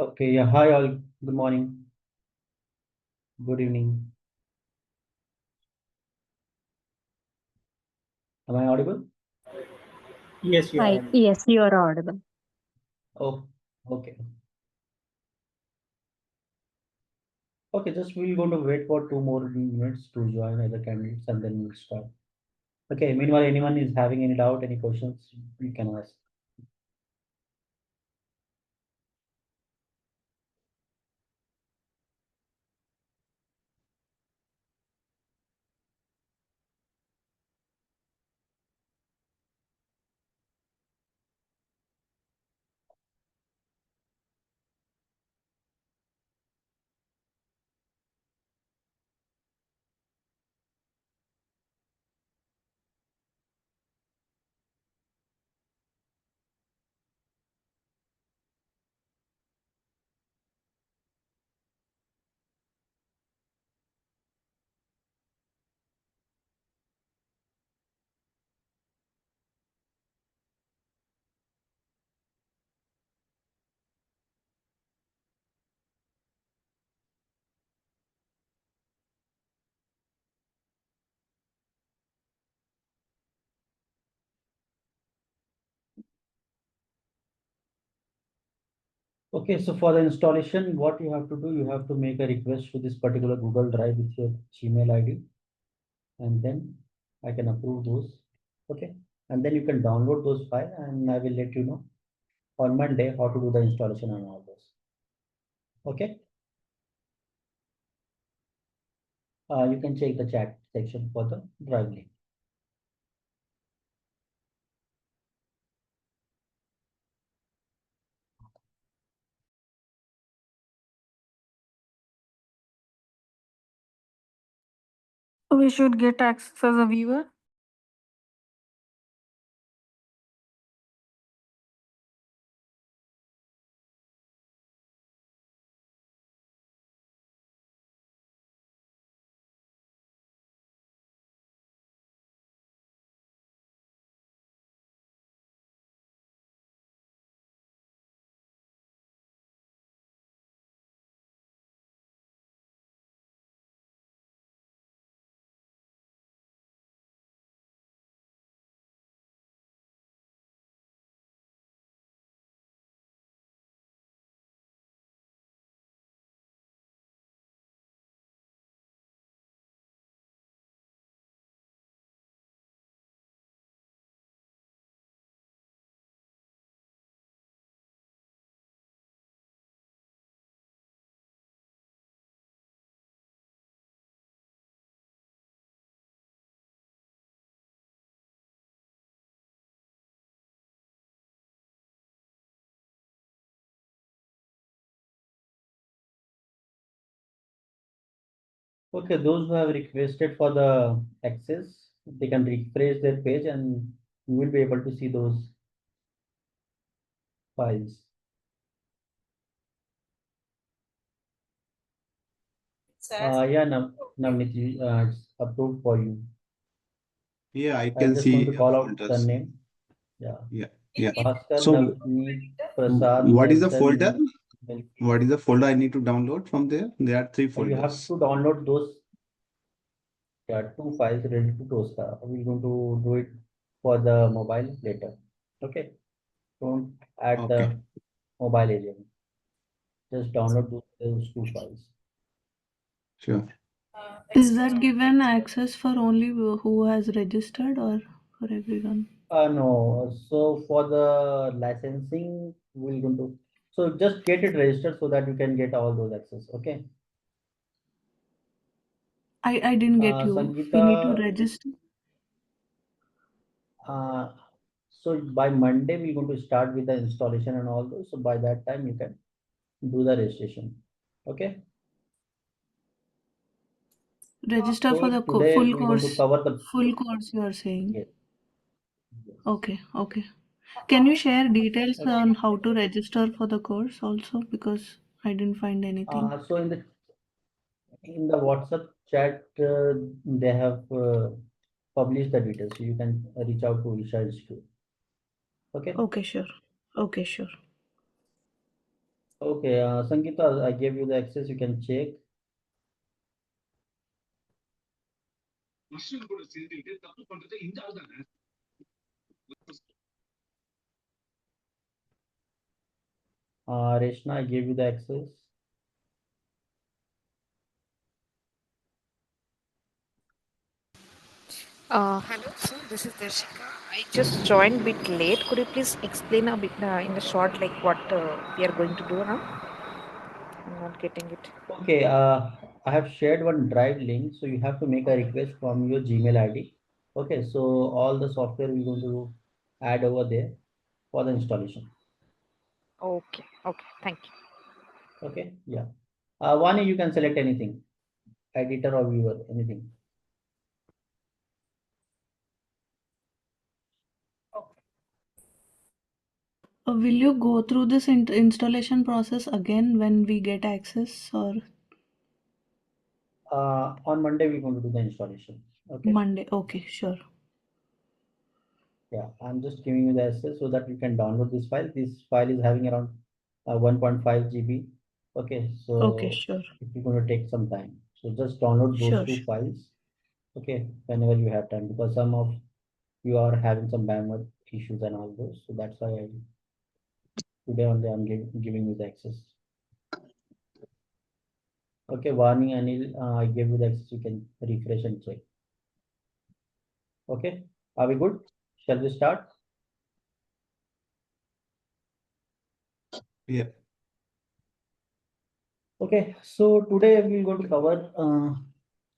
Okay, yeah, hi all. Good morning. Good evening. Am I audible? Yes, you Hi, are. yes, you are audible. Oh, okay. Okay, just we're going to wait for 2 more minutes to join other candidates and then we'll start. Okay, meanwhile, anyone is having any doubt, any questions, you can ask. Okay, so for the installation, what you have to do, you have to make a request to this particular Google Drive with your Gmail ID, and then I can approve those. Okay, and then you can download those files, and I will let you know on Monday how to do the installation and all those. Okay. You can check the chat section for the drive link. We should get access as a viewer. Okay, those who have requested for the access, they can refresh their page and you will be able to see those files. Yeah, Navneet, it's approved for you. Yeah, I I'm can just going see to call out the folders. name. Yeah. Yeah, yeah. Bhaskar, So, Navneet, Prasad, what is the folder? Nelson, Milky. What is the folder I need to download from there? There are three You have folders. to download those, yeah, two files related to Tosca. We're going to do it for the mobile later. Okay. Don't add Okay, the mobile agent. Just download those two files. sure. Is that given access for only who has registered or for everyone? No, so for the licensing, we're going to, so just get it registered so that you can get all those access. Okay. I didn't get you. We need to Sangeeta, register. uh, so by Monday, we're going to start with the installation and all those. So by that time, you can do the registration. Okay. Register for So the today full we're going to course. cover the, Full course you are saying. yes, yes. Okay, okay. Can you share details Okay. on how to register for the course also? Because I didn't find anything. So in the WhatsApp chat, they have published the details. So you can reach out to Isha Institute. Okay. Okay, sure. Okay, sure. Okay, Sangeeta, I gave you the access, you can check. Reshna, I gave you the access. Hello, sir. This is Darshika. I just joined a bit late. Could you please explain a bit in the short, like what we are going to do now? I'm not getting it. Okay, I have shared one drive link, so you have to make a request from your Gmail ID. Okay, so all the software we're going to add over there for the installation. Okay. Okay. Thank you. Okay, yeah. Vani, you can select anything, editor or viewer, anything. Will you go through this installation process again when we get access, or On Monday, we're going to do the installation. Okay, Monday? Okay, sure. yeah, I'm just giving you the access so that you can download this file. This file is having around 1.5 GB. Okay, Okay, so sure. it's going to take some time. So just download those Sure, two sure. files. Okay, whenever you have time, because some of you are having some bandwidth issues and all those. So that's why today only I'm giving you the access. Okay, Vani, Anil, I gave you the access. You can refresh and check. Okay, are we good? Shall we start? Yeah. Okay, so today we're going to cover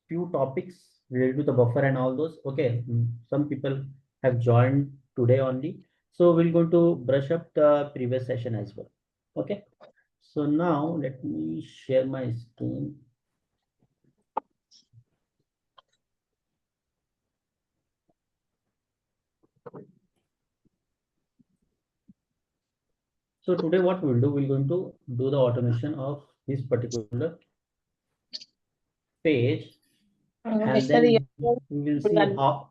few topics related to the buffer and all those. Okay, some people have joined today only, so we're going to brush up the previous session as well. Okay, so now let me share my screen. So today what we'll do, we're going to do the automation of this particular page, and then we will see how.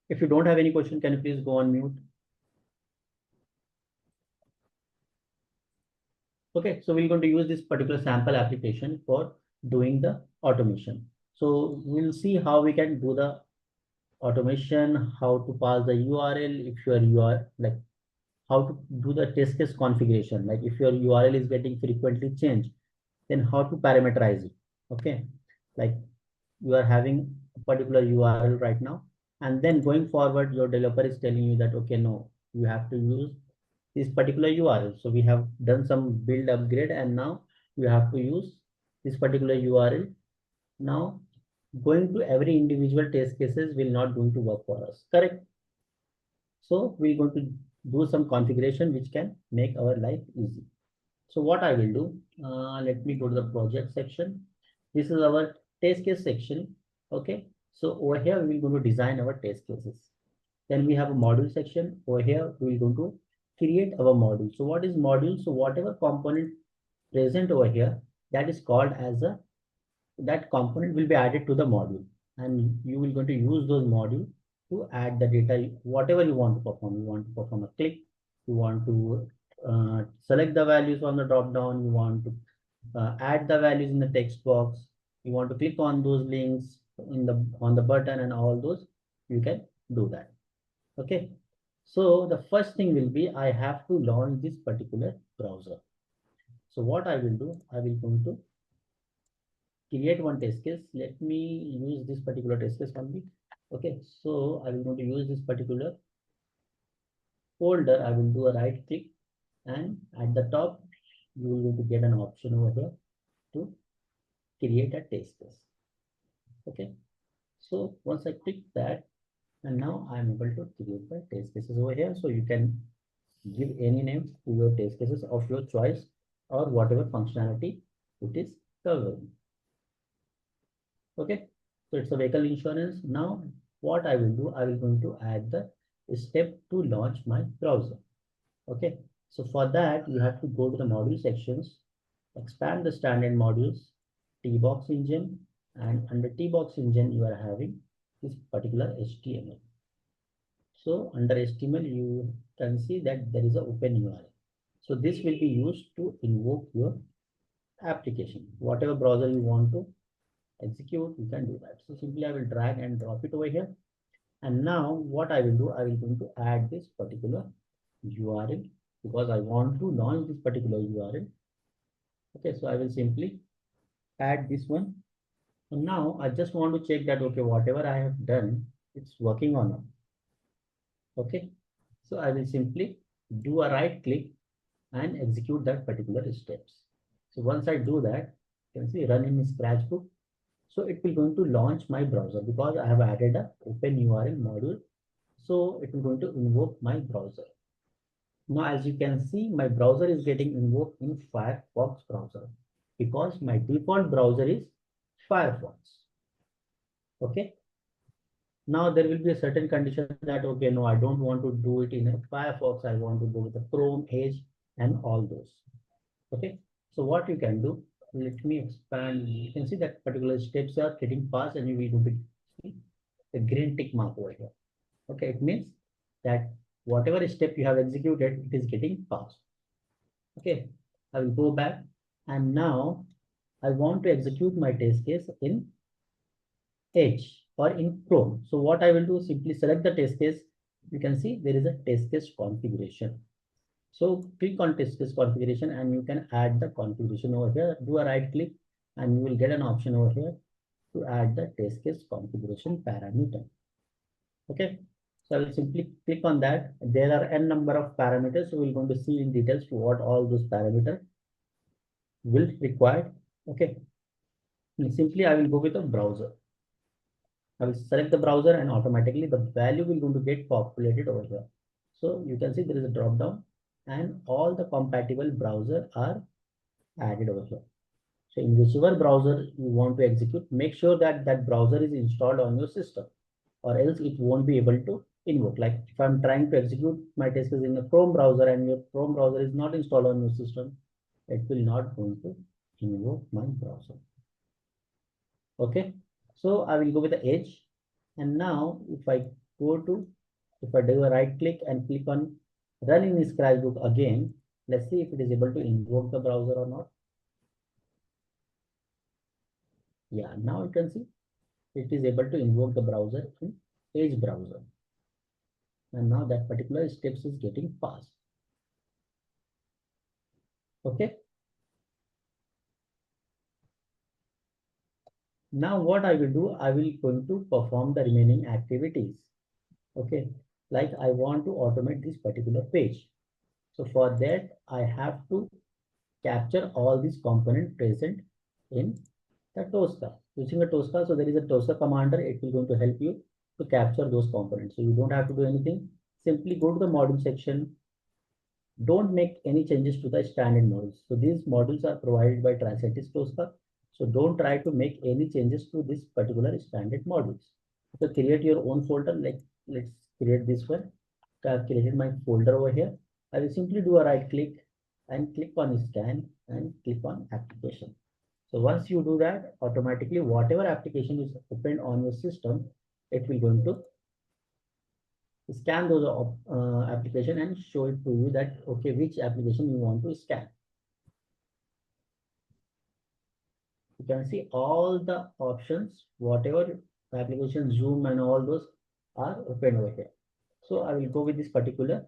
If you don't have any question, can you please go on mute? Okay, so we're going to use this particular sample application for doing the automation. So we'll see how we can do the automation, how to pass the URL, if your URL, like how to do the test case configuration. Like if your URL is getting frequently changed, then how to parameterize it. Okay, like you are having a particular URL right now, and then going forward, your developer is telling you that, okay, no, you have to use this particular URL. So we have done some build upgrade, and now you have to use this particular URL. Now going to every individual test cases will not going to work for us, correct? So we're going to do some configuration which can make our life easy. So what I will do, let me go to the project section. This is our test case section. Okay, so over here we're going to design our test cases. Then we have a module section. Over here we're going to create our module. So what is module? So whatever component present over here, that is called as a, that component will be added to the module, and you will going to use those module to add the data, whatever you want to perform. You want to perform a click, you want to select the values from the drop down, you want to add the values in the text box, you want to click on those links in the on the button, and all those you can do that. Okay, so the first thing will be I have to launch this particular browser. So what I will do, I will going to create one test case. Let me use this particular test case only. Okay, so I will going to use this particular folder. I will do a right click, and at the top you will going to get an option over here to create a test case. Okay, so once I click that, and now I am able to create my test cases over here. So you can give any name to your test cases of your choice, or whatever functionality it is covering. Okay, so it's a vehicle insurance. Now what I will do, I will going to add the step to launch my browser. Okay, so for that you have to go to the module sections, expand the standard modules, Tbox engine, and under Tbox engine you are having this particular HTML. So under HTML, you can see that there is an open URL. So this will be used to invoke your application. Whatever browser you want to execute, you can do that. So simply I will drag and drop it over here. And now what I will do, I will going to add this particular URL because I want to launch this particular URL. Okay, so I will simply add this one. And now I just want to check that, okay, whatever I have done, it's working or not. Okay, so I will simply do a right click and execute that particular steps. So once I do that, you can see run in Scratchbook. So it will going to launch my browser because I have added a open URL module. So it will going to invoke my browser. Now, as you can see, my browser is getting invoked in Firefox browser because my default browser is Firefox. Okay. Now there will be a certain condition that, okay, no, I don't want to do it in a Firefox. I want to go with the Chrome, Edge, and all those. Okay. So what you can do, let me expand. You can see that particular steps are getting passed and you will be the green tick mark over here. Okay. It means that whatever step you have executed, it is getting passed. Okay. I will go back and now I want to execute my test case in Edge or in Chrome. So what I will do, simply select the test case. You can see there is a test case configuration. So click on test case configuration and you can add the configuration over here. Do a right click and you will get an option over here to add the test case configuration parameter. Okay. So I will simply click on that. There are n number of parameters. So we're going to see in details what all those parameters will require. Okay. And simply I will go with a browser. I will select the browser and automatically the value will going to get populated over here. So you can see there is a drop down and all the compatible browser are added over here. So in whichever browser you want to execute, make sure that that browser is installed on your system or else it won't be able to invoke. Like if I'm trying to execute my test case in a Chrome browser and your Chrome browser is not installed on your system, it will not going to invoke my browser. Okay. So I will go with the Edge. And now if I do a right click and click on run in Scratchbook again, let's see if it is able to invoke the browser or not. Yeah, now you can see it is able to invoke the browser in Edge browser. And now that particular steps is getting passed. Okay. Now what I will do, I will going to perform the remaining activities. Okay. Like I want to automate this particular page. So for that, I have to capture all these components present in the Tosca. Using a Tosca, so there is a Tosca commander, it will going to help you to capture those components. So you don't have to do anything. Simply go to the module section. Don't make any changes to the standard modules. So these modules are provided by Transcentis Tosca. So don't try to make any changes to this particular standard modules. So create your own folder. Like let's create this one. I have created my folder over here. I will simply do a right click and click on scan and click on application. So once you do that, automatically whatever application is opened on your system, it will going to scan those application and show it to you that, okay, which application you want to scan. You can see all the options, whatever application, Zoom and all those are open over here. So I will go with this particular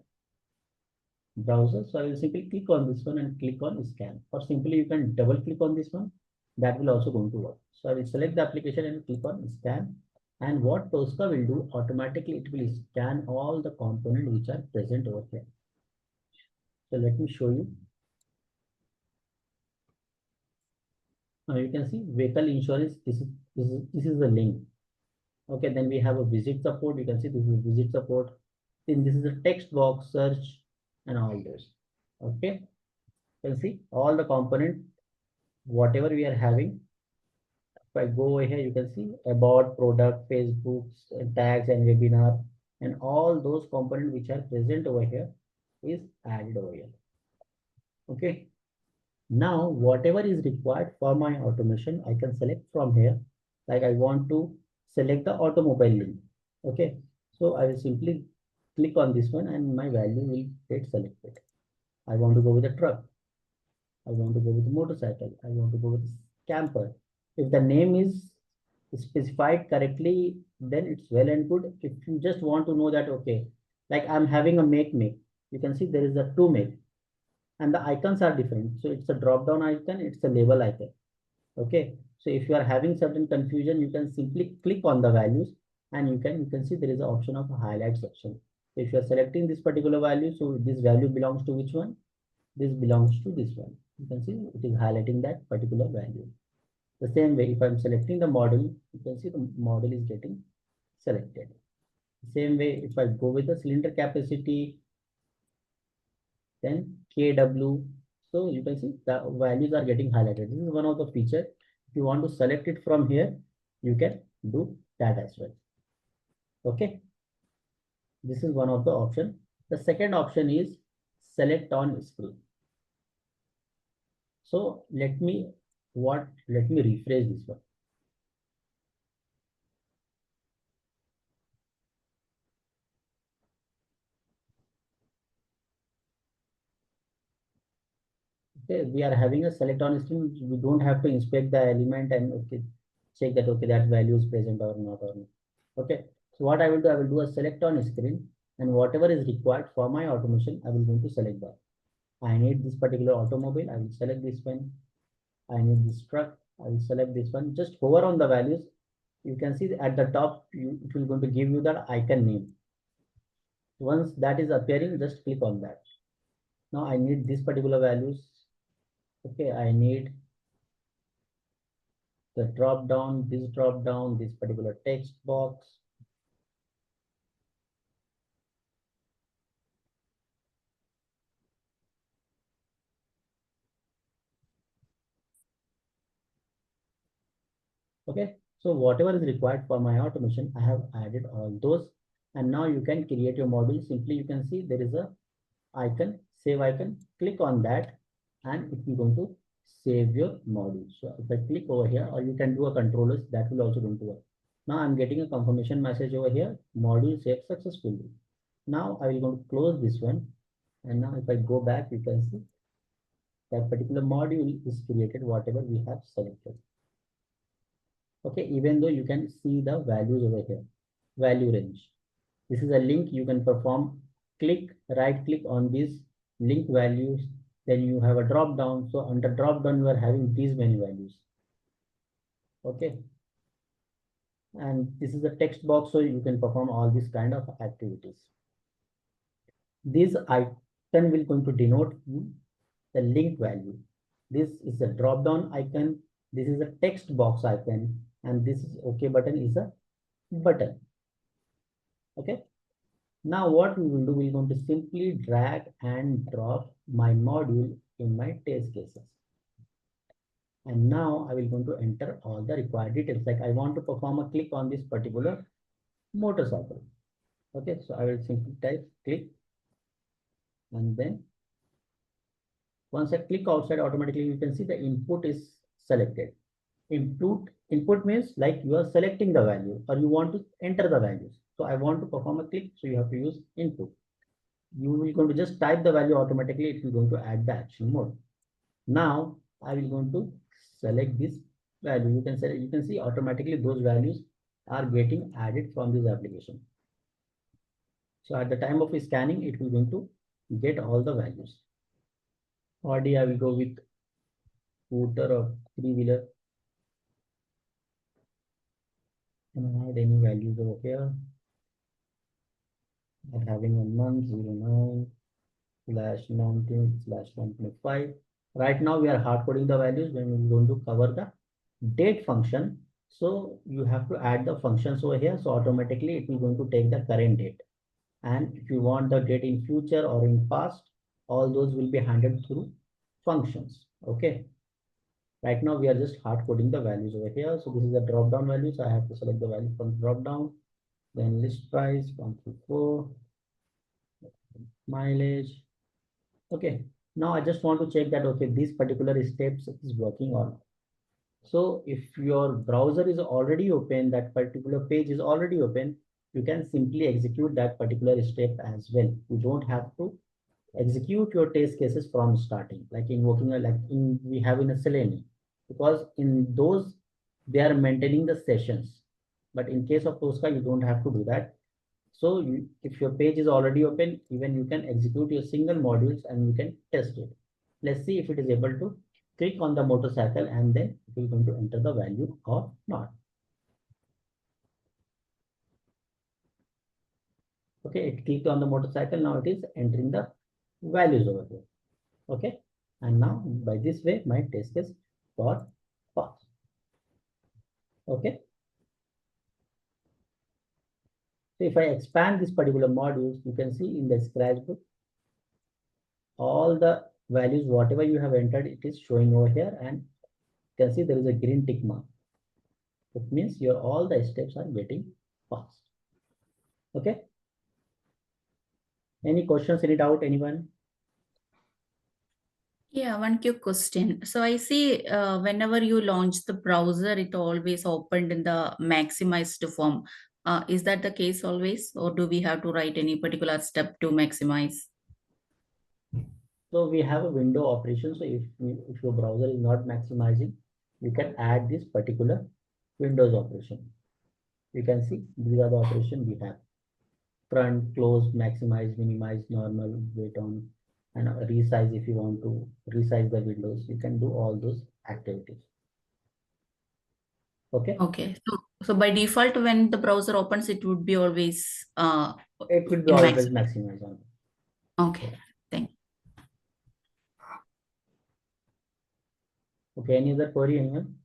browser. So I will simply click on this one and click on scan, or simply you can double click on this one. That will also going to work. So I will select the application and click on scan. And what Tosca will do, automatically it will scan all the components which are present over here. So let me show you. Now you can see vehicle insurance. This is the link. Okay, then we have a visit support. You can see this is visit support. Then this is a text box, search, and all those. Okay, you can see all the component, whatever we are having. If I go over here, you can see about product, Facebook, tags, and webinar, and all those components which are present over here is added over here. Okay. Now, whatever is required for my automation, I can select from here. Like I want to select the automobile link. Okay. So I will simply click on this one and my value will get selected. I want to go with a truck. I want to go with a motorcycle. I want to go with a camper. If the name is specified correctly, then it's well and good. If you just want to know that, okay, like I'm having a make, you can see there is a two make and the icons are different. So it's a drop down icon, it's a label icon. Okay. So if you are having certain confusion, you can simply click on the values and you can see there is an option of a highlight section. So if you are selecting this particular value, so this value belongs to which one? This belongs to this one. You can see it is highlighting that particular value. The same way, if I'm selecting the model, you can see the model is getting selected. Same way, if I go with the cylinder capacity, then KW, so you can see the values are getting highlighted. This is one of the features. If you want to select it from here, you can do that as well. Okay. This is one of the option. The second option is select on screen. So let me rephrase this one. Okay, we are having a select on screen. We don't have to inspect the element and okay, check that okay that value is present or not. Okay. So what I will do a select on screen and whatever is required for my automation, I will going to select that. I need this particular automobile. I will select this one. I need this truck. I will select this one. Just hover on the values. You can see at the top, it will going to give you that icon name. Once that is appearing, just click on that. Now I need this particular values. Okay, I need the drop down, this particular text box. Okay, so whatever is required for my automation, I have added all those. And now you can create your model. Simply you can see there is a icon, save icon, click on that, and it will going to save your module. So if I click over here, or you can do a controllers, that will also going to work. Now I'm getting a confirmation message over here, module saved successfully. Now I will going to close this one. And now if I go back, you can see that particular module is created, whatever we have selected. Okay, even though you can see the values over here, value range. This is a link you can perform. Right click on these link values. Then you have a drop down. So under drop down, you are having these many values. Okay. And this is a text box, so you can perform all these kind of activities. This icon will going to denote the link value. This is a drop down icon. This is a text box icon. And this is OK button is a button. Okay. Now what we will do, we're going to simply drag and drop my module in my test cases. And now I will going to enter all the required details. Like I want to perform a click on this particular motorcycle. Okay, so I will simply type click. And then once I click outside, automatically you can see the input is selected. Input means like you are selecting the value or you want to enter the values. So I want to perform a click, so you have to use input. You will going to just type the value automatically. It will going to add the action mode. Now I will going to select this value. You can see automatically those values are getting added from this application. So at the time of scanning, it will going to get all the values. Already I will go with scooter or three-wheeler. Can I add any values over here? I'm having a month 09/19/125. Right now we are hard coding the values when we're going to cover the date function. So you have to add the functions over here. So automatically it will going to take the current date. And if you want the date in future or in past, all those will be handled through functions. Okay. Right now we are just hard coding the values over here. So this is the drop down value. So I have to select the value from drop down. Then list price 1 through 4. Mileage. Okay, now I just want to check that okay, these particular steps is working or not. So if your browser is already open, that particular page is already open, you can simply execute that particular step as well. You don't have to execute your test cases from starting, like invoking a, like in we have in a Selenium, because in those they are maintaining the sessions. But in case of Tosca, you don't have to do that. So if your page is already open, even you can execute your single modules and you can test it. Let's see if it is able to click on the motorcycle and then it is going to enter the value or not. Okay, it clicked on the motorcycle. Now it is entering the values over here. Okay, and now by this way, my test case got passed. Okay. So if I expand this particular modules, you can see in the scratchbook, all the values, whatever you have entered, it is showing over here, and you can see there is a green tick mark. It means your all the steps are getting passed. Okay. Any questions, any doubt, anyone? Yeah, one quick question. So I see whenever you launch the browser, it always opened in the maximized form. Is that the case always, or do we have to write any particular step to maximize? So we have a window operation. So if your browser is not maximizing, you can add this particular Windows operation. You can see these are the operation we have: front, close, maximize, minimize, normal, wait on, and resize. If you want to resize the windows, you can do all those activities. Okay. Okay. So by default, when the browser opens, it would be always It will be in always max. maximized on. Okay. Thank you. Okay. Any other query, anyone?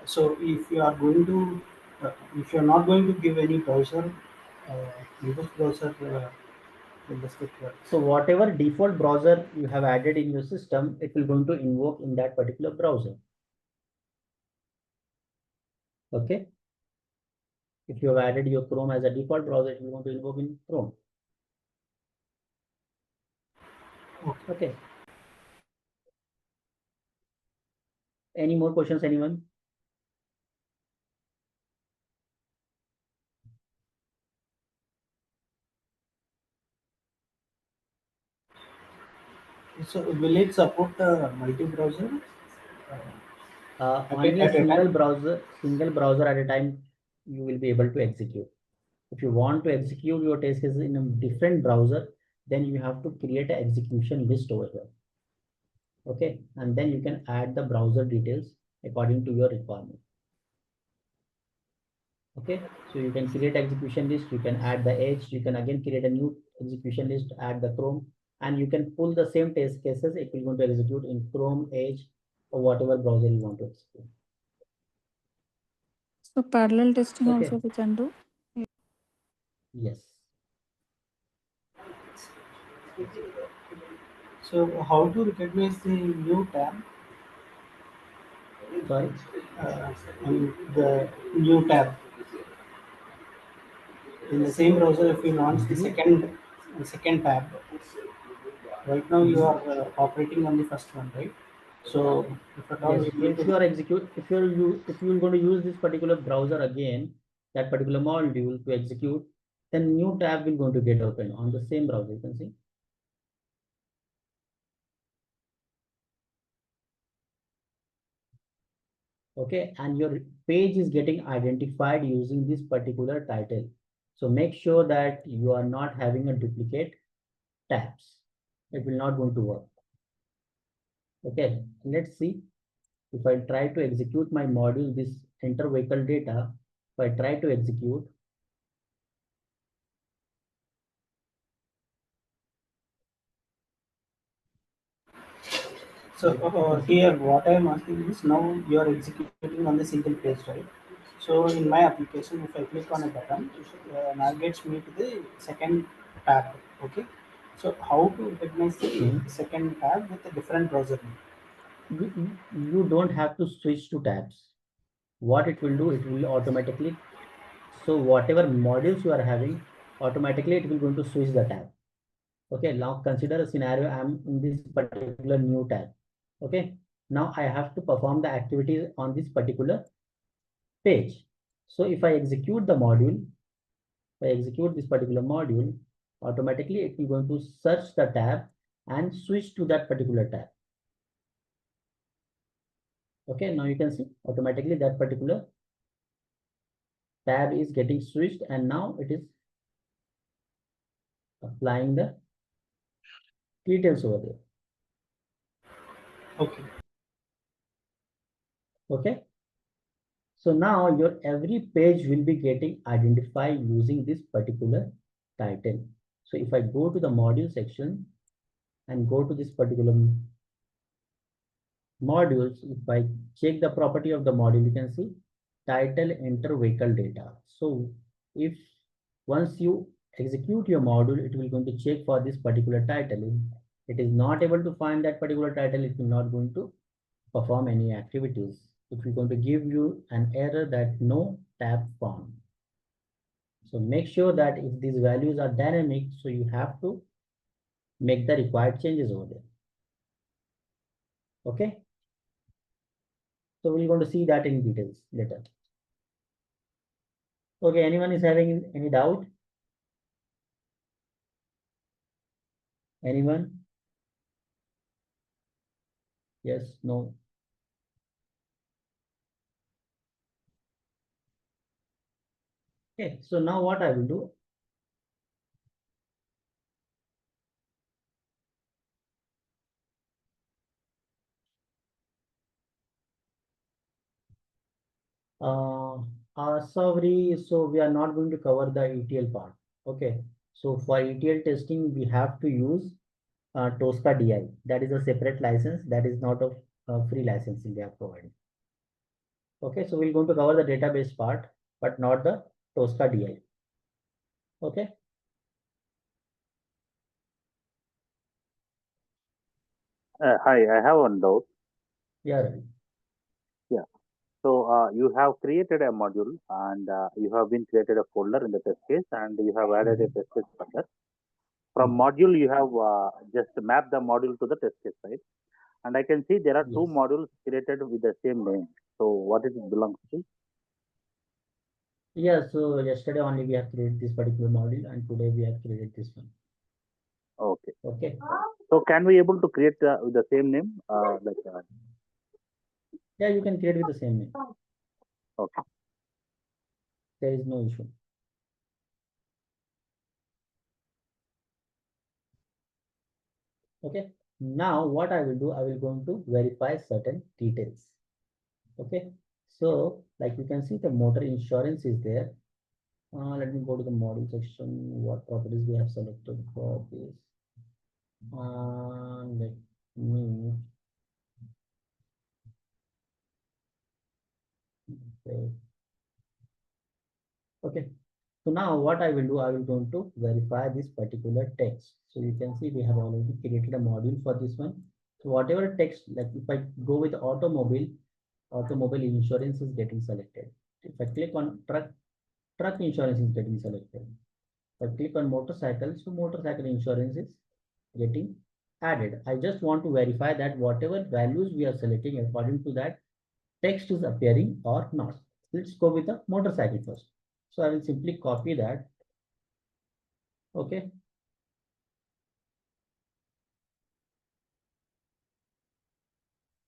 So if you are going to, if you are not going to give any browser, Windows browser will the script work. So whatever default browser you have added in your system, it will going to invoke in that particular browser. Okay. If you have added your Chrome as a default browser, it will going to invoke in Chrome. Okay. Any more questions, anyone? So will it support multi-browser? Only a At a time? single browser at a time, you will be able to execute. If you want to execute your test cases in a different browser, then you have to create an execution list over here. Okay, and then you can add the browser details according to your requirement. Okay, so you can create execution list, you can add the edge, you can again create a new execution list, add the Chrome, and you can pull the same test cases. It will going to execute in Chrome, Edge, or whatever browser you want to execute. So parallel testing Okay. also we can do. Yes. So how to recognize the new tab? Sorry. The new tab in the same browser. If you launch the second tab, right now you are operating on the first one, right? So if at all Yes. we So need if you to, are if you're going to use this particular browser again, that particular module to execute, then new tab will going to get open on the same browser. You can see. Okay, and your page is getting identified using this particular title. So make sure that you are not having a duplicate tabs. It will not going to work. Okay, let's see. If I try to execute my module, this enter vehicle data, if I try to execute, so here what I am asking is, now you are executing on the single page, right? So in my application, if I click on a button, it navigates me to the second tab. Okay. So how to recognize the second tab with a different browser name? you don't have to switch to tabs. What it will do, it will automatically, so whatever modules you are having, automatically it will going to switch the tab. Okay, now consider a scenario. I'm in this particular new tab. Okay, now I have to perform the activities on this particular page. So if I execute the module, if I execute this particular module, automatically it will going to search the tab and switch to that particular tab. Okay, now you can see automatically that particular tab is getting switched, and now it is applying the details over there. Okay. Okay. So now your every page will be getting identified using this particular title. So if I go to the module section and go to this particular modules, if I check the property of the module, you can see title enter vehicle data. So if once you execute your module, it will going to check for this particular title. If it is not able to find that particular title, it will not going to perform any activities. It will going to give you an error that no tab found. So make sure that if these values are dynamic, so you have to make the required changes over there. Okay. So we're going to see that in details later. Okay, anyone is having any doubt? Anyone? Yes, no. Okay, so now what I will do, sorry, so we are not going to cover the ETL part. Okay, so for ETL testing, we have to use Tosca DI. That is a separate license. That is not a free licensing they are providing. Okay, so we're going to cover the database part, but not the Tosca DI. Okay. Hi, I have one doubt. Yeah, Ravi. Yeah. So you have created a module and you have been created a folder in the test case and you have added a test case folder. From module, you have just mapped the module to the test case, right? And I can see there are two Yes. modules created with the same name. So what it belongs to? Yeah, so yesterday only we have created this particular module, and today we have created this one. Okay. Okay. So can we able to create with the same name? Yeah, you can create with the same name. Okay. There is no issue. Okay. Now what I will do, I will going to verify certain details. Okay. So like you can see the motor insurance is there. Let me go to the module section. What properties we have selected for this? Let me. Okay. Okay. So now what I will do, I will going to verify this particular text. So you can see we have already created a module for this one. So whatever text, like if I go with automobile insurance is getting selected. If I click on truck insurance is getting selected. If I click on motorcycle, so motorcycle insurance is getting added. I just want to verify that whatever values we are selecting according to that text is appearing or not. Let's go with the motorcycle first. So I will simply copy that. Okay.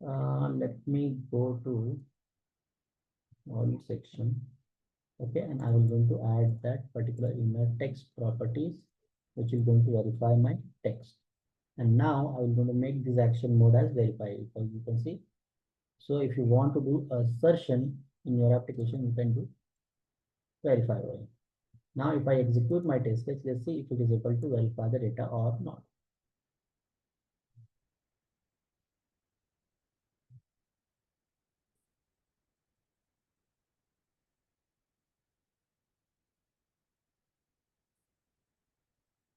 Let me go to module section. Okay, and I will going to add that particular inner text properties, which is going to verify my text. And now I will going to make this action mode as verify, because you can see. So if you want to do assertion in your application, you can do verify. Now if I execute my test case, let's see if it is able to verify the data or not.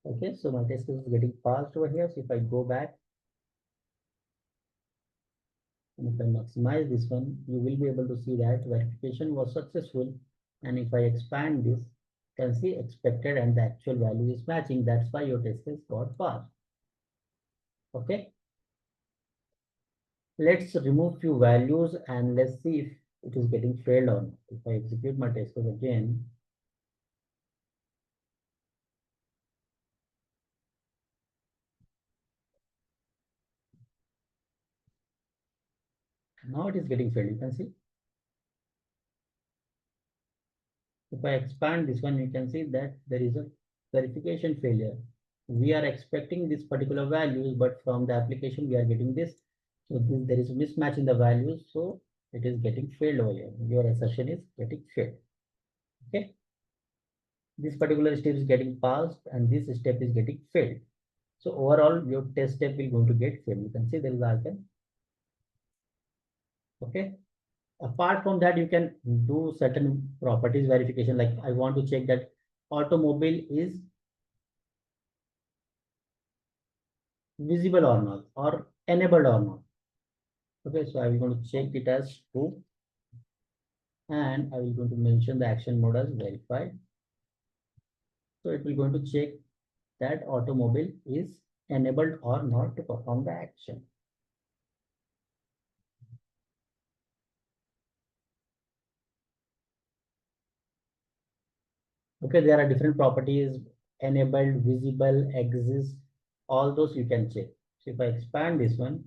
Okay, so my test case is getting passed over here. So if I go back and if I maximize this one, you will be able to see that verification was successful. And if I expand this, can see expected and the actual value is matching. That's why your test case got passed. Okay. Let's remove few values and let's see if it is getting failed or not. If I execute my test case again, now it is getting failed. You can see. If I expand this one, you can see that there is a verification failure. We are expecting this particular values, but from the application we are getting this. So there is a mismatch in the values, so it is getting failed over here. Your assertion is getting failed. Okay. This particular step is getting passed and this step is getting failed. So overall, your test step will going to get failed. You can see there is icon. Okay. Apart from that, you can do certain properties verification. Like I want to check that automobile is visible or not, or enabled or not. Okay, so I will going to check it as true, and I will going to mention the action mode as verified. So it will going to check that automobile is enabled or not to perform the action. Okay, there are different properties: enabled, visible, exist. All those you can check. So if I expand this one,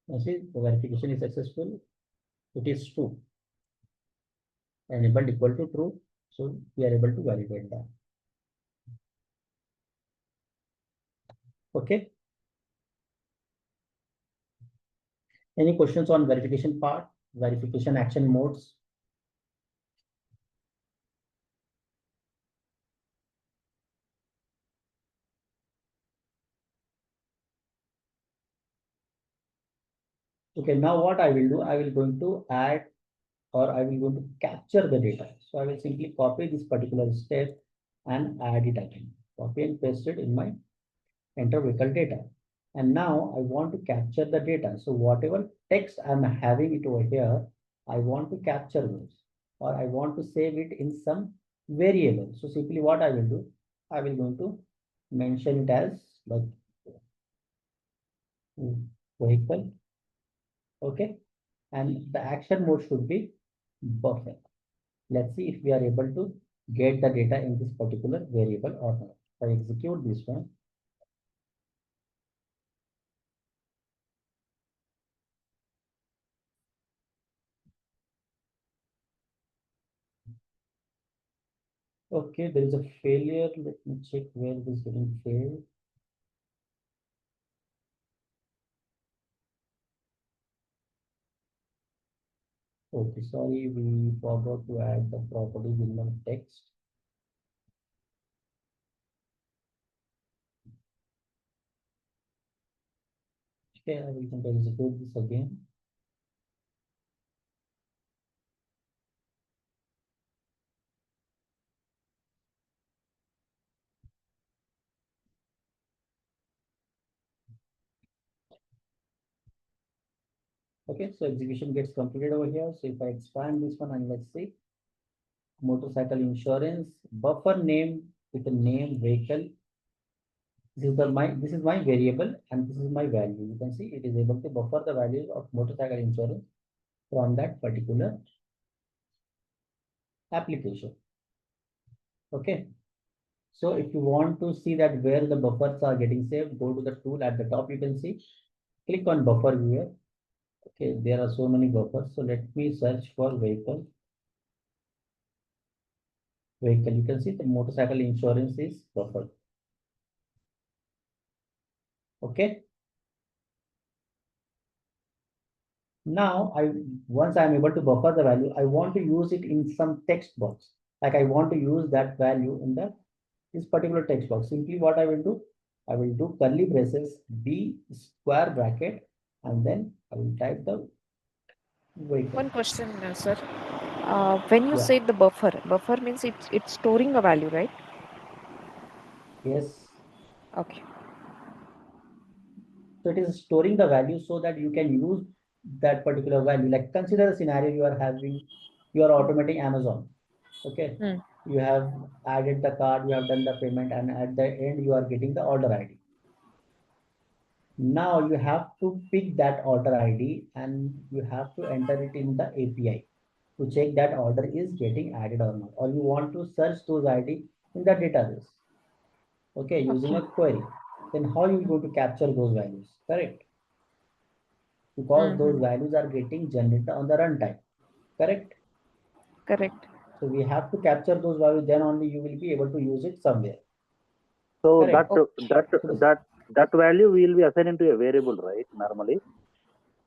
you see the verification is successful. It is true. Enabled equal to true. So we are able to validate that. Okay. Any questions on verification part, verification action modes? Okay, now what I will do, I will going to add or I will going to capture the data. So I will simply copy this particular step and add it again. Copy and paste it in my enter vehicle data. And now I want to capture the data. So whatever text I'm having it over here, I want to capture those, or I want to save it in some variable. So simply what I will do, I will going to mention it as like vehicle. Okay. And the action mode should be buffer. Let's see if we are able to get the data in this particular variable or not. If I execute this one, okay, there is a failure. Let me check where it is getting failed. Okay, sorry, we forgot to add the property minimum text. Okay, I will execute this again. Okay, so execution gets completed over here. So if I expand this one and let's see, motorcycle insurance, buffer name with the name vehicle. This is my variable and this is my value. You can see it is able to buffer the values of motorcycle insurance from that particular application. Okay. So if you want to see that where the buffers are getting saved, go to the tool at the top. You can see, click on buffer viewer. Okay, there are so many buffers. So let me search for vehicle. Vehicle. You can see the motorcycle insurance is buffered. Okay. Now once I'm able to buffer the value, I want to use it in some text box. Like I want to use that value in this particular text box. Simply what I will do, I will do curly braces, B square bracket, and then I will type the vehicle. One question, sir. When you Yeah. say the buffer means it's storing a value, right? Yes. Okay. So it is storing the value so that you can use that particular value. Like consider a scenario you are having, you are automating Amazon. Okay. You have added the card, you have done the payment, and at the end you are getting the order ID. Now you have to pick that order ID and you have to enter it in the API to check that order is getting added or not, or you want to search those ID in the database, okay, using a Okay. query. Then how you going to capture those values, correct? Because those values are getting generated on the runtime, correct? Correct. So we have to capture those values, then only you will be able to use it somewhere, So correct? that So this, that value will be assigned into a variable, right? Normally.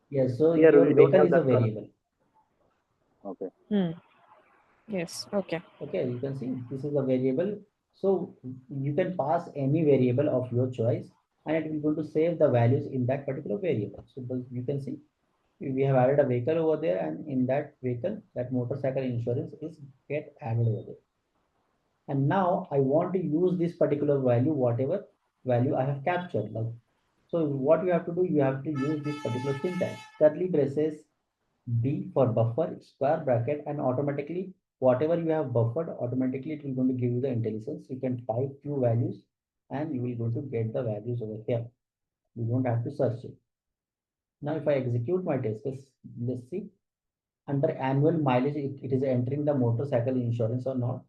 yes, so Here your we don't vehicle have is a that. variable. Okay. Yes. Okay. Okay, you can see this is a variable. So you can pass any variable of your choice and it will going to save the values in that particular variable. So you can see we have added a vehicle over there, and in that vehicle, that motorcycle insurance is get added over there. And now I want to use this particular value, whatever value I have captured. Like, so what you have to do, you have to use this particular syntax, curly braces, B for buffer, square bracket, and automatically whatever you have buffered, automatically it will going to give you the intelligence. You can type few values and you will going to get the values over here. You don't have to search it. Now if I execute my test case, let's see. Under annual mileage, it is entering the motorcycle insurance or not.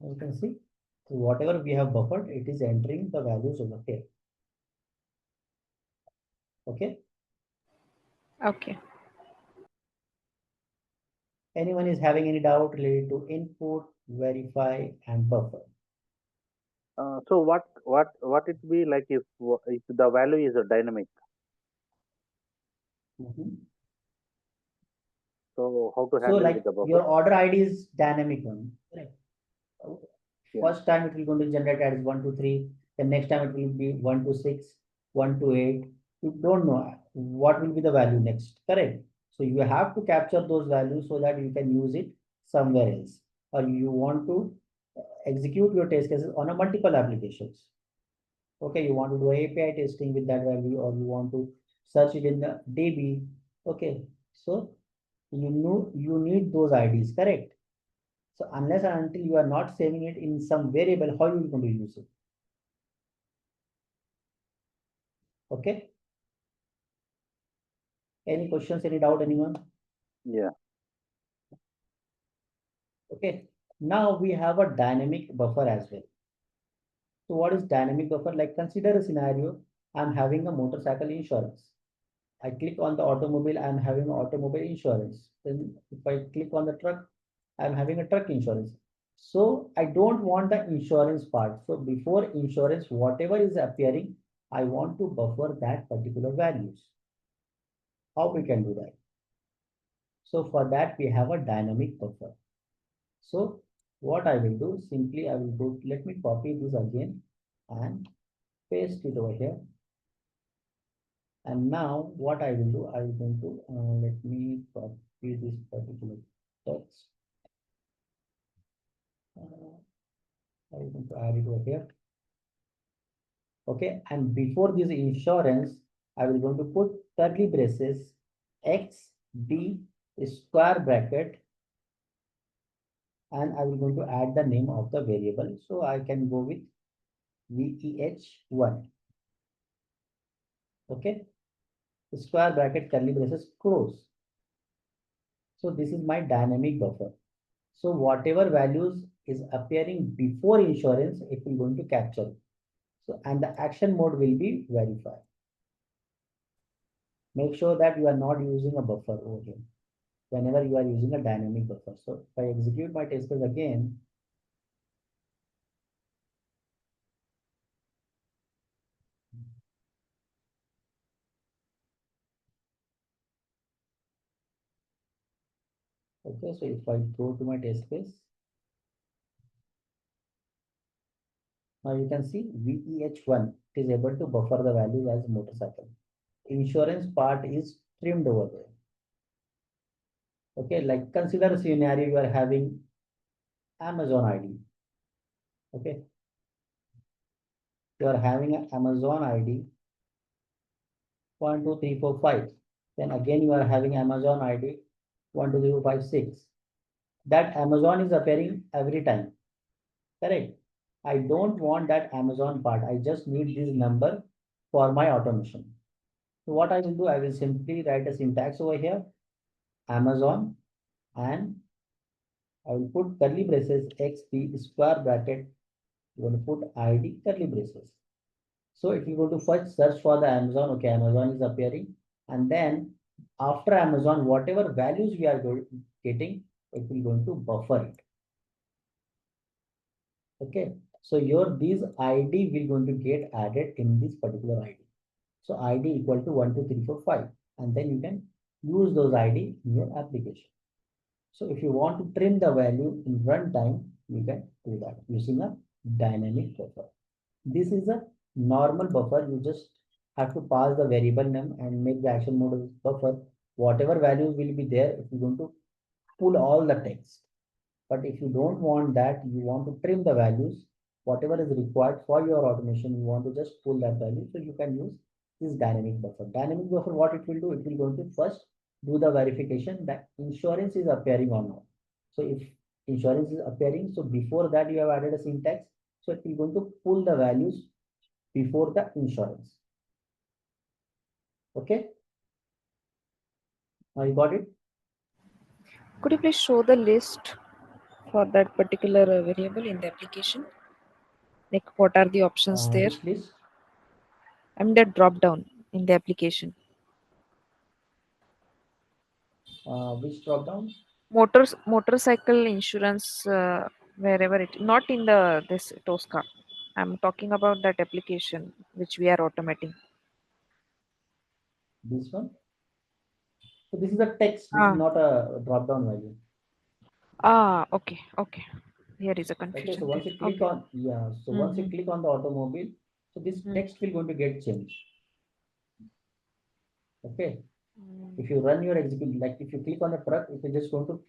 You can see. So whatever we have buffered, it is entering the values over here. Okay. Okay. Anyone is having any doubt related to input, verify, and buffer? So what it be like if the value is a dynamic? So how to So handle like with the buffer? your order ID is dynamic one. Correct. Yeah. First time it will going to generate as 1 to 3. The next time it will be 1 to 6, 1 to 8. You don't know what will be the value next. Correct. So you have to capture those values so that you can use it somewhere else. Or you want to execute your test cases on a multiple applications. Okay, you want to do API testing with that value, or you want to search it in the DB. Okay, so you need those IDs, correct? So unless and until you are not saving it in some variable, how you going to use it? Okay. Any questions, any doubt, anyone? Yeah. Okay. Now we have a dynamic buffer as well. So what is dynamic buffer? Like consider a scenario, I'm having a motorcycle insurance. I click on the automobile, I'm having automobile insurance. Then if I click on the truck, I'm having a truck insurance. So I don't want the insurance part. So before insurance, whatever is appearing, I want to buffer that particular values. How we can do that? So for that, we have a dynamic buffer. So what I will do, simply I will go, let me copy this again and paste it over here. And now what I will do, I will going to, let me copy this particular text. I'm going to add it over here. Okay, and before this insurance, I will going to put curly braces, X, B, square bracket, and I will going to add the name of the variable. So I can go with VEH1. Okay, square bracket, curly braces, close. So this is my dynamic buffer. So whatever values is appearing before insurance, it will going to capture. So, and the action mode will be verify. Make sure that you are not using a buffer over here whenever you are using a dynamic buffer. So if I execute my test case again, okay, so if I go to my test case, now you can see VEH1 is able to buffer the value as motorcycle. Insurance part is trimmed over there. Okay, like consider a scenario you are having Amazon ID. Okay, you are having an Amazon ID 1, 2, 3, 4, 5. Then again you are having Amazon ID 12356. That Amazon is appearing every time. Correct. I don't want that Amazon part. I just need this number for my automation. So what I will do, I will simply write a syntax over here, Amazon, and I will put curly braces XP square bracket. You want to put ID curly braces. So it will go to first search for the Amazon. Okay, Amazon is appearing. And then after Amazon, whatever values we are getting, it will going to buffer it. Okay, so your these ID will going to get added in this particular ID. So ID equal to 1, 2, 3, 4, 5, and then you can use those ID in your application. So if you want to trim the value in runtime, you can do that using a dynamic buffer. This is a normal buffer. You just have to pass the variable name and make the action mode as buffer. Whatever values will be there, if you're going to pull all the text. But if you don't want that, you want to trim the values, whatever is required for your automation, you want to just pull that value. So you can use this dynamic buffer. Dynamic buffer, what it will do, it will go to first do the verification that insurance is appearing or not. So if insurance is appearing, so before that you have added a syntax. So it will going to pull the values before the insurance. Okay. Now you got it? Could you please show the list for that particular variable in the application? Like what are the options there? Which list? I mean the drop down in the application. Which drop down? Motorcycle insurance, wherever it, not in the this Tosca. I'm talking about that application which we are automating. This one. So this is a text. This is Ah, not a drop down value. okay, okay. Here is a Okay, confusion so once there. you click Okay. on, yeah, so once you click on the automobile, so this Mm. text will going to get changed. Okay, Mm. if you run your execute, like if you click on the truck, it is just going to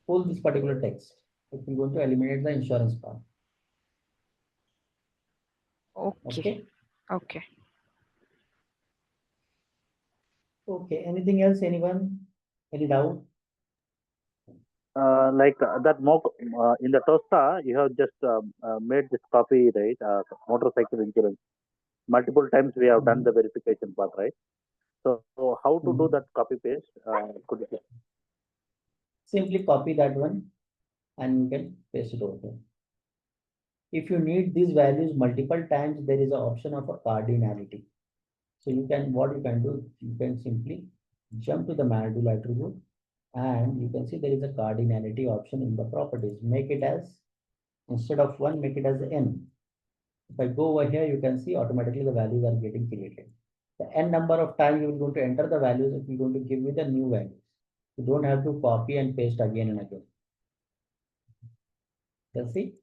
pull this particular text. It will going to eliminate the insurance part. Okay. Okay, Okay. okay. Anything else? Anyone? Any doubt? That mock in the Tosca, you have just made this copy, right? Motorcycle insurance. Multiple times we have done the verification part, right? So how to do that copy paste? Could you please? Simply copy that one and you can paste it over there. If you need these values multiple times, there is an option of a cardinality. So you can, what you can do, you can simply jump to the module attribute and you can see there is a cardinality option in the properties. Make it as, instead of 1, make it as n. If I go over here, you can see automatically the values are getting created. The n number of times you are going to enter the values, it will going to give you the new values. You don't have to copy and paste again and again. You see?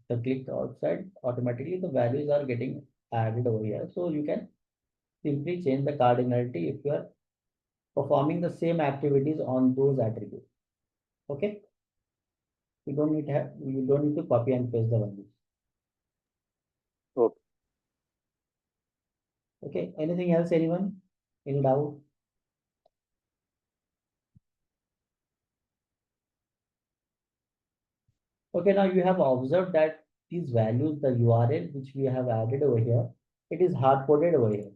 The click outside, automatically the values are getting added over here. So you can simply change the cardinality if you are performing the same activities on those attributes. Okay. You don't need to copy and paste the values. Okay. Okay. Anything else, anyone? Any doubt? Okay, now you have observed that these values, the URL which we have added over here, it is hard coded over here.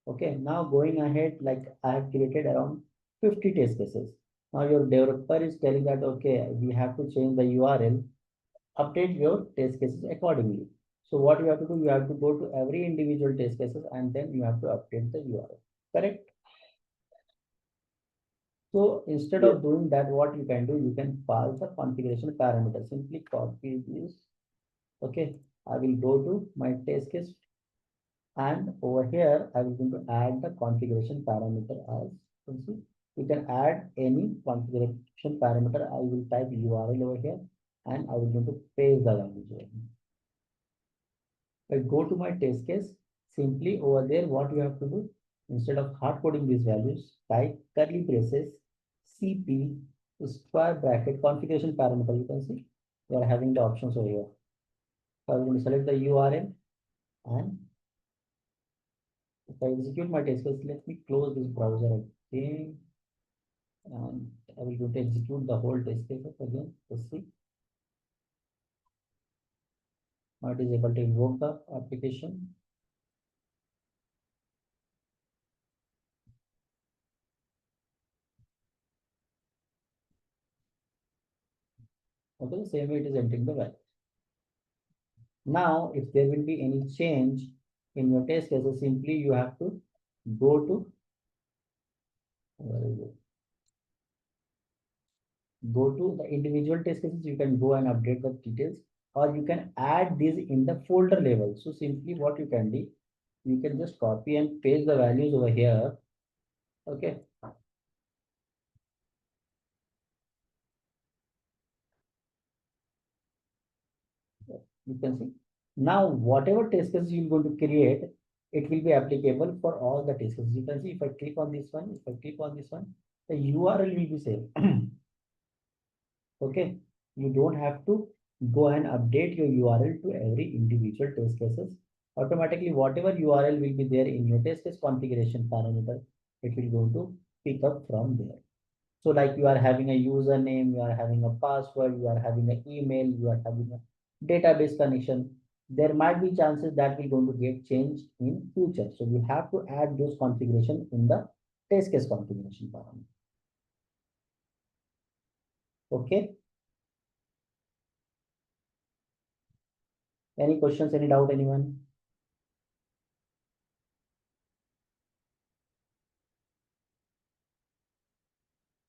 Okay, now going ahead, like I have created around 50 test cases. Now your developer is telling that, okay, we have to change the URL, update your test cases accordingly. So what you have to do, you have to go to every individual test cases and then you have to update the URL. Correct? So instead Yes. of doing that, what you can do, you can pass the configuration parameter. Simply copy this. Okay, I will go to my test case and over here I will going to add the configuration parameter as you can add any configuration parameter. I will type URL over here and I will going to paste the values over here. I go to my test case, simply over there what you have to do, instead of hard coding these values, type curly braces CP square bracket configuration parameter. You can see we are having the options over here. So I'm going to select the URL and If I execute my test case, let me close this browser again. And I will go to execute the whole test case again. Let's see. Now it is able to invoke the application. Okay, the same way it is entering the value. Now, if there will be any change in your test cases, simply you have to go to the individual test cases. You can go and update the details, or you can add these in the folder level. So simply what you can do, you can just copy and paste the values over here. Okay. You can see. Now, whatever test cases you're going to create, it will be applicable for all the test cases. You can see if I click on this one, if I click on this one, the URL will be same. Okay. You don't have to go and update your URL to every individual test cases. Automatically, whatever URL will be there in your test case configuration parameter, it will go to pick up from there. So like you are having a username, you are having a password, you are having an email, you are having a database connection. There might be chances that will going to get changed in future. So you have to add those configuration in the test case configuration parameter. Okay. Any questions, any doubt, anyone?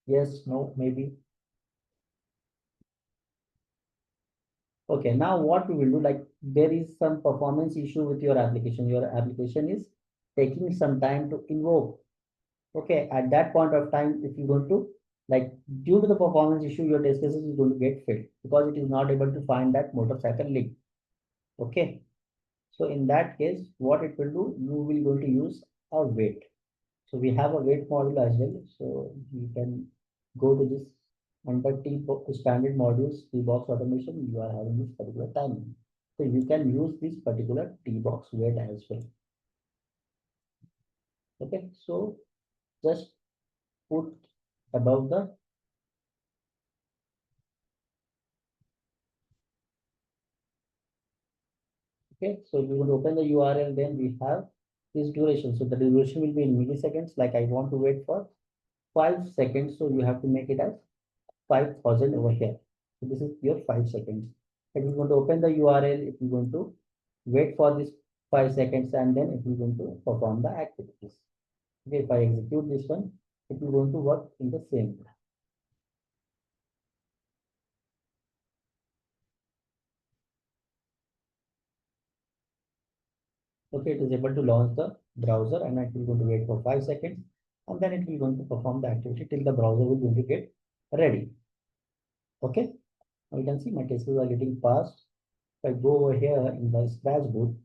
Yes, no, maybe. Okay, now what we will do, like there is some performance issue with your application. Your application is taking some time to invoke. Okay, at that point of time, if you going to, like, due to the performance issue, your test cases is going to get failed because it is not able to find that motorcycle link. Okay, so in that case, what it will do, you will going to use a wait. So we have a wait module as well. So you can go to this under standard modules, T-box automation, you are having this particular timing. So you can use this particular T-box wait as well. Okay, so just put above the okay, so if you want to open the URL, then we have this duration. So the duration will be in milliseconds. Like I want to wait for 5 seconds, so you have to make it as 5,000 over here. So this is your 5 seconds. If you want to open the URL, if you going to wait for this 5 seconds, and then it will going to perform the activities. Okay, if I execute this one, it will going to work in the same way. Okay, it is able to launch the browser, and it will going to wait for 5 seconds, and then it will going to perform the activity till the browser will going to get ready. Okay, now you can see my cases are getting passed. If I go over here in the scratch boot,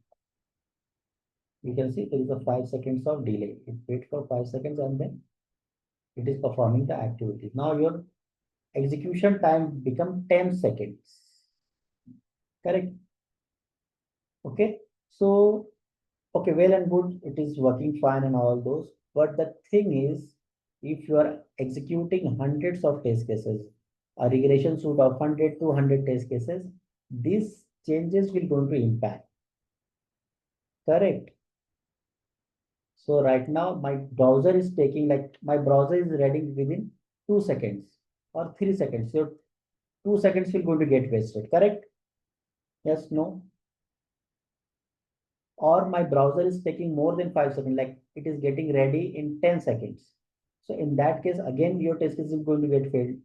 you can see there is a 5 seconds of delay. It waits for 5 seconds and then it is performing the activity. Now your execution time become 10 seconds. Correct? Okay, so okay, well and good, it is working fine and all those. But the thing is, if you are executing hundreds of test cases, a regression suite of 100 to 100 test cases, these changes will going to impact. Correct? So right now my browser is taking, like my browser is ready within 2 seconds or 3 seconds. So 2 seconds will going to get wasted. Correct? Yes, no? Or my browser is taking more than 5 seconds, like it is getting ready in 10 seconds. So in that case, again, your test case is going to get failed.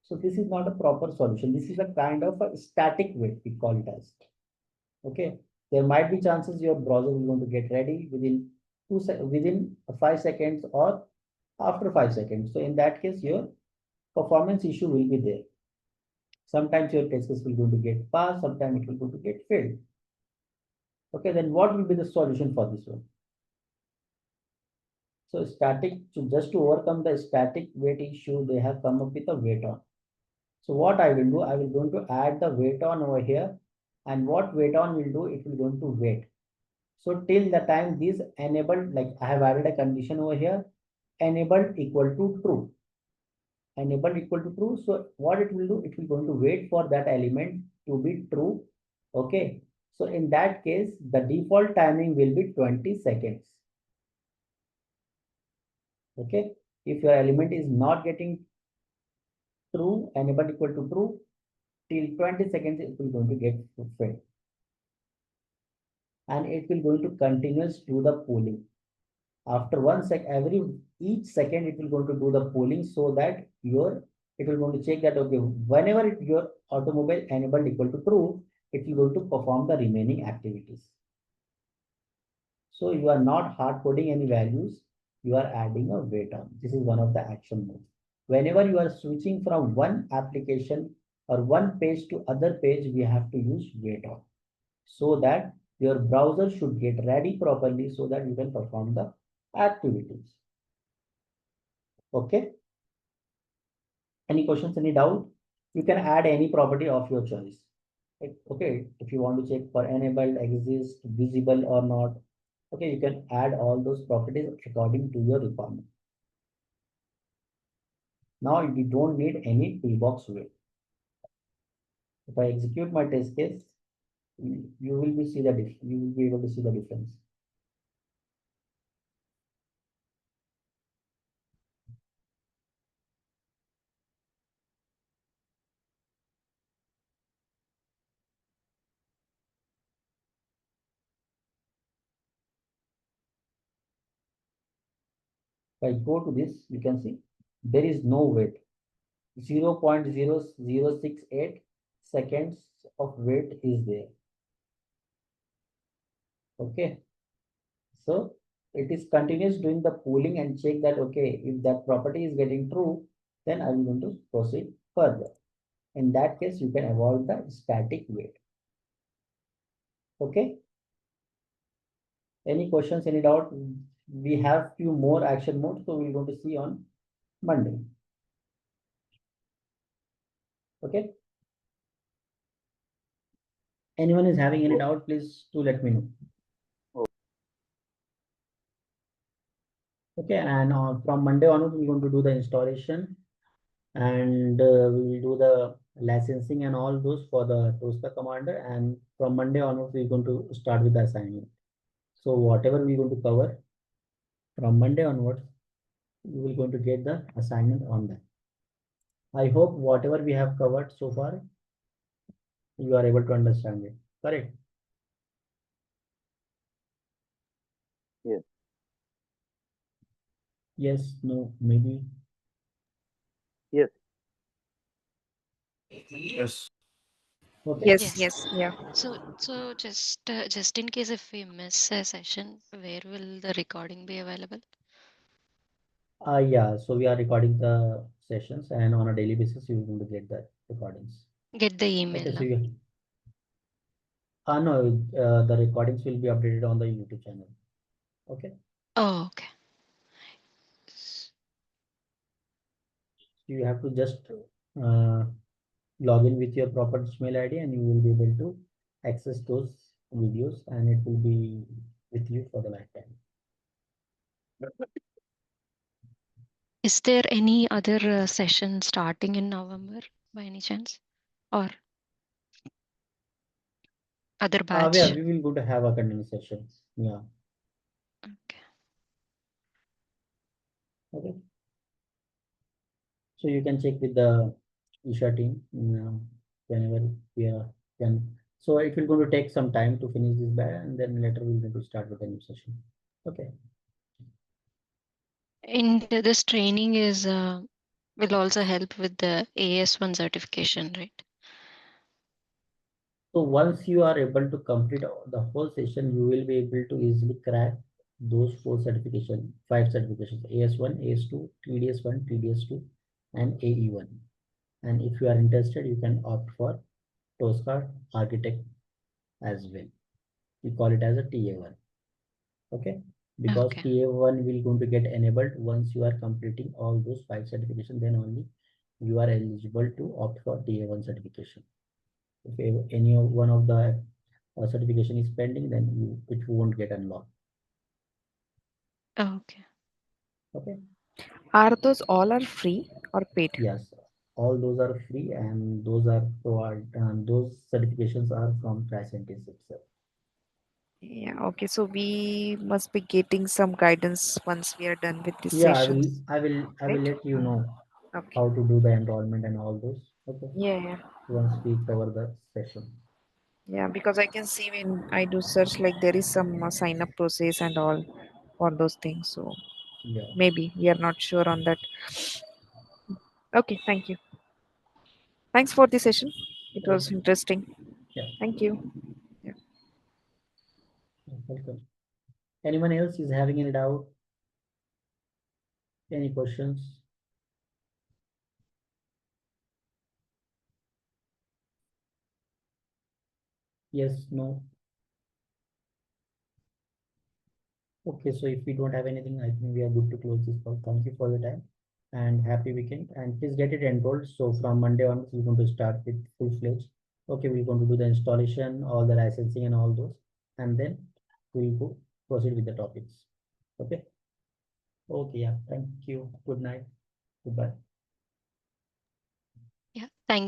So this is not a proper solution. This is a kind of a static wait, we call it as. Okay. There might be chances your browser is going to get ready within within 5 seconds or after 5 seconds. So in that case, your performance issue will be there. Sometimes your test case will going to get passed, sometimes it will going to get failed. Okay, then what will be the solution for this one? So just to overcome the static wait issue, they have come up with a wait on. So what I will do, I will going to add the wait on over here. And what wait on will do, it will going to wait. So till the time this enabled, like I have added a condition over here, enabled equal to true. Enabled equal to true. So what it will do, it will going to wait for that element to be true. Okay. So in that case, the default timing will be 20 seconds. Okay. If your element is not getting true, enabled equal to true, till 20 seconds, it will going to get fed. And it will going to continuous do the polling. After each second it will going to do the polling, so that it will going to check that okay, whenever your automobile enabled equal to true, it will going to perform the remaining activities. So you are not hard coding any values, you are adding a wait on. This is one of the action modes. Whenever you are switching from one application or one page to other page, we have to use wait on, so that your browser should get ready properly, so that you can perform the activities. Okay. Any questions, any doubt? You can add any property of your choice. Okay. If you want to check for enabled, exist, visible or not. Okay. You can add all those properties according to your requirement. Now we don't need any toolbox wait. If I execute my test case, you will be able to see the difference. If I go to this, you can see there is no wait. 0.0068 seconds of wait is there. Okay. So it is continuous doing the pooling and check that, okay, if that property is getting true, then I'm going to proceed further. In that case, you can avoid the static wait. Okay. Any questions, any doubt? We have few more action modes, so we're going to see on Monday. Okay. Anyone is having any doubt, please do let me know. Okay, and from Monday onward, we're going to do the installation, and we will do the licensing and all those for the Tosca commander. And from Monday onwards, we're going to start with the assignment. So whatever we're going to cover from Monday onwards, you will going to get the assignment on that. I hope whatever we have covered so far, you are able to understand it. Correct? Yes. Yes, no, maybe. Yes. Yes. Okay. Yes, yeah. So just in case if we miss a session, where will the recording be available? Yeah, so we are recording the sessions, and on a daily basis, you're going to get the recordings. Get the email. Okay, so No? you no, the recordings will be updated on the YouTube channel. Okay. Oh, okay. You have to just log in with your proper Gmail ID, and you will be able to access those videos, and it will be with you for the lifetime. Is there any other session starting in November by any chance, or other batch? Yeah, we will go to have a continuous session. Yeah. Okay. Okay. So you can check with the Isha team whenever we are can. So it will going to take some time to finish this batch, and then later we're going to start with a new session. Okay. And this training is will also help with the AS1 certification, right? So once you are able to complete the whole session, you will be able to easily crack those five certifications: AS1, AS2, TDS1, TDS2, and AE1. And if you are interested, you can opt for Tosca Architect as well. We call it as a TA1. Okay. Because Okay. TA1 will going to get enabled once you are completing all those five certifications, then only you are eligible to opt for TA1 certification. If any one of the certification is pending, then it won't get unlocked. Okay. Okay. Are those all are free or paid? Yes, all those are free, and those are provided. And those certifications are from Tricentis itself. Yeah, okay. So we must be getting some guidance once we are done with these Yeah, sessions, I will right? let you know Okay. how to do the enrollment and all those. Okay. Yeah, yeah. Once we cover the session. Yeah, because I can see when I do search, like there is some sign up process and all for those things. So Yeah. maybe we are not sure on that. Okay, thank you. Thanks for the session. It was Okay. interesting. Yeah. Thank you. Welcome. Anyone else is having any doubt? Any questions? Yes, no. Okay, so if we don't have anything, I think we are good to close this call. Thank you for your time and happy weekend. And please get it enrolled. So from Monday onwards, we're going to start with full-fledged. Okay, we're going to do the installation, all the licensing and all those, and then we'll go proceed with the topics. Okay. Okay, yeah. Thank you. Good night. Goodbye. Yeah. Thank